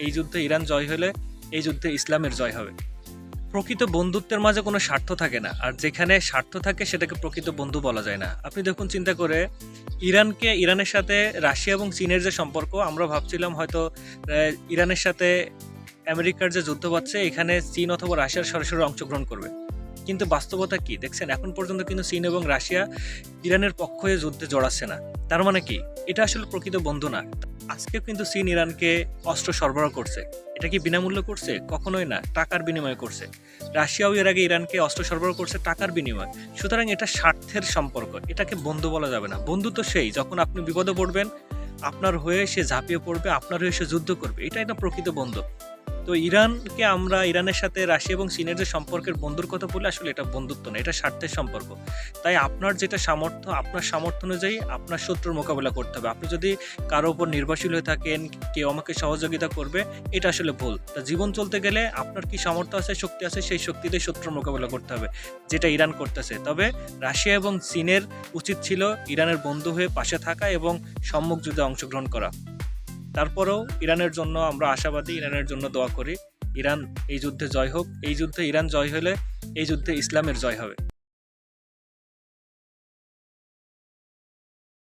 এই যুদ্ধে ইরান জয় হলে এই যুদ্ধে ইসলামের জয় হবে। প্রকৃত বন্ধুত্বের মাঝে কোনো স্বার্থ থাকে না, আর যেখানে স্বার্থ থাকে সেটাকে প্রকৃত বন্ধু বলা যায় না। আপনি দেখুন, চিন্তা করে ইরানের সাথে রাশিয়া এবং চীনের যে সম্পর্ক, আমরা ভাবছিলাম হয়তো ইরানের সাথে আমেরিকার যে যুদ্ধ বাজছে এখানে চীন অথবা রাশিয়ার সরাসরি অংশগ্রহণ করবে, কিন্তু বাস্তবতা কি দেখছেন? এখন পর্যন্ত কিন্তু চীন এবং রাশিয়া ইরানের পক্ষ হয়ে যুদ্ধে জড়াচ্ছে না। তার মানে কি এটা আসলে প্রকৃত বন্ধু না। আজকেও কিন্তু চীন ইরানকে অস্ত্র সরবরাহ করছে। এটা কি বিনামূল্যে করছে? কখনোই না, টাকার বিনিময়ে করছে। রাশিয়াও এর আগে ইরানকে অস্ত্র সরবরাহ করছে টাকার বিনিময়ে। সুতরাং এটা স্বার্থের সম্পর্ক, এটাকে বন্ধু বলা যাবে না। বন্ধু তো সেই যখন আপনি বিপদে পড়বেন, আপনার হয়ে সে ঝাঁপিয়ে পড়বে, আপনার হয়ে সে যুদ্ধ করবে, এটাই না প্রকৃত বন্ধু। তো ইরানের সাথে রাশিয়া এবং চীনের যে সম্পর্কের বন্ধুর কথা বলে, আসলে এটা বন্ধুত্ব না, এটা স্বার্থের সম্পর্ক। তাই আপনার যেটা সামর্থ্য, আপনার সামর্থ্য অনুযায়ী আপনার শত্রুর মোকাবেলা করতে হবে। আপনি যদি কারো উপর নির্ভরশীল হয়ে থাকেন, কেউ আমাকে সহযোগিতা করবে, এটা আসলে ভুল। তা জীবন চলতে গেলে আপনার কি সামর্থ্য আছে, শক্তি আছে, সেই শক্তি দিয়ে শত্রুর মোকাবেলা করতে হবে, যেটা ইরান করতেছে। তবে রাশিয়া এবং চীনের উচিত ছিল ইরানের বন্ধু হয়ে পাশে থাকা এবং সম্মুখ যুদ্ধে অংশগ্রহণ করা। তারপরেও ইরানের জন্য আমরা আশাবাদী, ইরানের জন্য দোয়া করি। ইরান এই যুদ্ধে জয় হোক। এই যুদ্ধে ইরান জয় হলে এই যুদ্ধে ইসলামের জয় হবে।